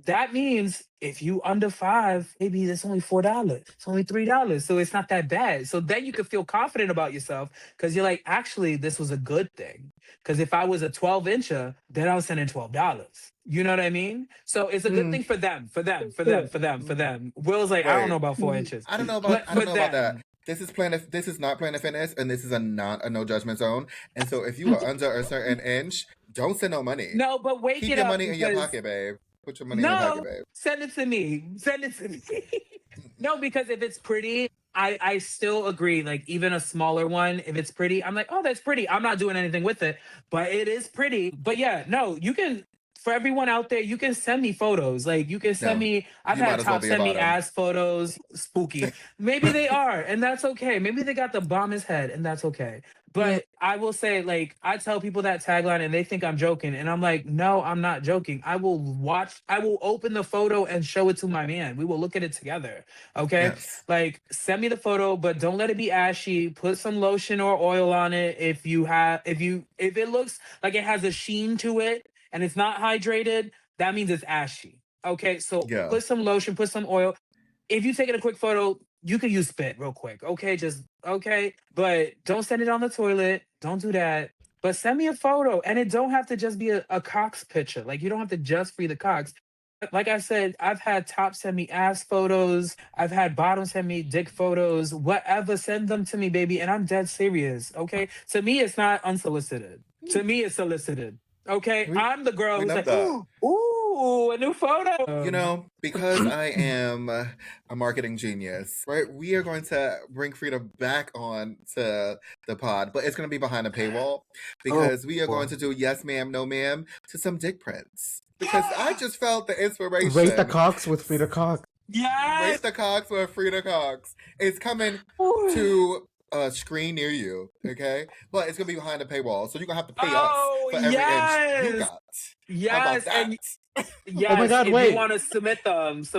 C: that means if you under 5, maybe it's only $4. It's only $3. So it's not that bad. So then you can feel confident about yourself because you're like, actually, this was a good thing. Because if I was a 12-incher, then I was sending $12. You know what I mean? So it's a good thing for them. Will's like, right. I don't know about 4 inches.
A: I don't know about that. this is not Planet Fitness, and this is not a no judgment zone. And so if you are under a certain inch, don't send no money.
C: No, but wake
A: Keep
C: it
A: your
C: up
A: money in your
C: because
A: pocket, babe. Put your money in your pocket, babe.
C: send it to me. Send it to me. No, because if it's pretty, I still agree. Like even a smaller one, if it's pretty, I'm like, oh, that's pretty. I'm not doing anything with it, but it is pretty. But yeah, no, you can. For everyone out there, you can send me photos. Like you can send
A: No,
C: me. I've
A: you might
C: had
A: as well
C: top
A: be a
C: send me
A: bottom.
C: ass photos. Spooky. Maybe they are, and that's okay. Maybe they got the bombest head, and that's okay. But I will say, like, I tell people that tagline and they think I'm joking. And I'm like, no, I'm not joking. I will open the photo and show it to my man. We will look at it together. Okay.
A: Yes.
C: Like, send me the photo, but don't let it be ashy. Put some lotion or oil on it. If it looks like it has a sheen to it and it's not hydrated, that means it's ashy. Okay. So
A: Yeah.
C: put some lotion, put some oil. If you taking a quick photo, you can use spit real quick. Okay, but don't send it on the toilet. Don't do that. But send me a photo, and it don't have to just be a Cox picture. Like you don't have to just free the Cox. Like I said, I've had top send me ass photos. I've had bottom send me dick photos. Whatever, send them to me, baby, and I'm dead serious. Okay, to me, it's not unsolicited. To me, it's solicited. Okay, I'm the girl who's like,
A: that.
C: ooh, a new photo.
A: You know, because I am a marketing genius, right? We are going to bring Frida back on to the pod, but it's going to be behind a paywall because we are going to do yes ma'am, no ma'am to some dick prints. Because I just felt the inspiration.
B: Rate the Cox with Frida Cox.
C: Yes.
A: Rate the Cox with Frida Cox. It's coming to a screen near you, okay? But it's going to be behind a paywall, so you're going to have to pay us for every inch you got.
C: Yes,
A: How about that?
C: and yes,
B: Oh my God,
C: if
B: wait.
C: you want to submit them,
B: That's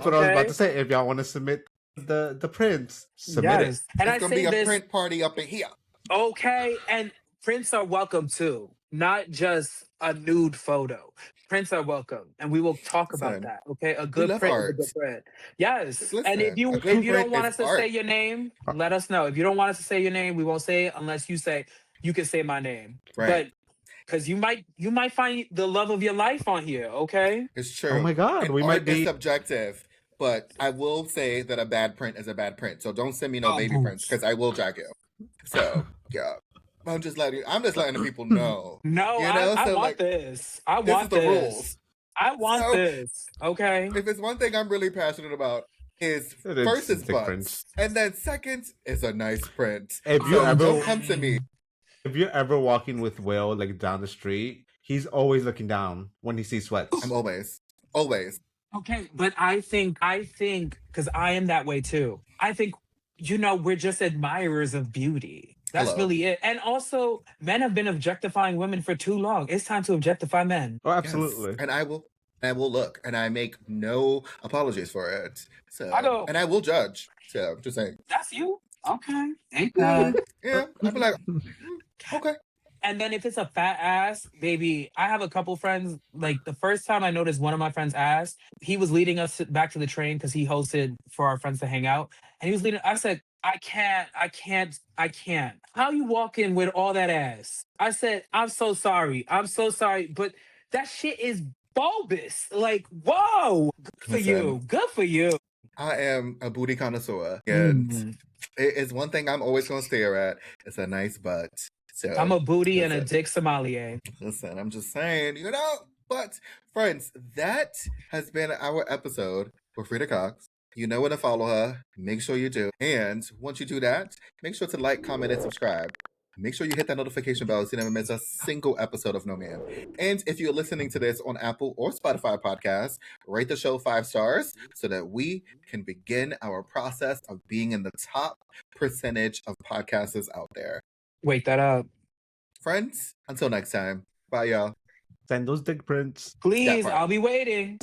B: what I was about to say. If y'all want to submit the prints, submit it.
C: And
A: it's going to be a print party up in here.
C: Okay, and prints are welcome too, not just a nude photo. Prints are welcome, and we will talk about that. Okay, a good print is a good print. Yes, and if you don't want us to say your name, let us know. If you don't want us to say your name, we won't say it unless you say you can say my name.
A: Right.
C: But because you might find the love of your life on here. Okay,
A: it's true.
B: Oh my God,
A: we might be subjective. But I will say that a bad print is a bad print. So don't send me no baby prints because I will drag you. So yeah. I'm just letting the people know.
C: No, you know? I want this. I want this.
A: The rules.
C: I want this. Okay.
A: If it's one thing I'm really passionate about, is first is butts, and then second is a nice print.
B: If you ever
A: don't come to me.
B: If you're ever walking with Will like down the street, he's always looking down when he sees sweats.
A: I'm always.
C: Okay, but I think, because I am that way too. I think, we're just admirers of beauty. That's really it. And also, men have been objectifying women for too long. It's time to objectify men.
B: Oh, absolutely.
A: Yes. And I will look, and I make no apologies for it. So, and I will judge. So, just saying.
C: That's you. Okay. Ain't that?
A: Yeah. I'd be like, okay.
C: And then if it's a fat ass, baby, I have a couple friends. Like the first time I noticed one of my friends' ass, he was leading us back to the train because he hosted for our friends to hang out. And he was leading. I said, I can't. How you walk in with all that ass? I said, I'm so sorry. But that shit is bulbous. Like, whoa. Good for you.
A: I am a booty connoisseur. And it's one thing I'm always going to stare at. It's a nice butt. So
C: I'm a booty and a dick sommelier.
A: Listen, I'm just saying, But, friends, that has been our episode with Frida Cox. You know where to follow her. Make sure you do. And once you do that, make sure to like, comment, and subscribe. Make sure you hit that notification bell so you never miss a single episode of No Man. And if you're listening to this on Apple or Spotify podcasts, rate the show 5 stars so that we can begin our process of being in the top percentage of podcasters out there.
C: Wait that up.
A: Friends, until next time. Bye, y'all.
B: Send those dick prints.
C: Please, I'll be waiting.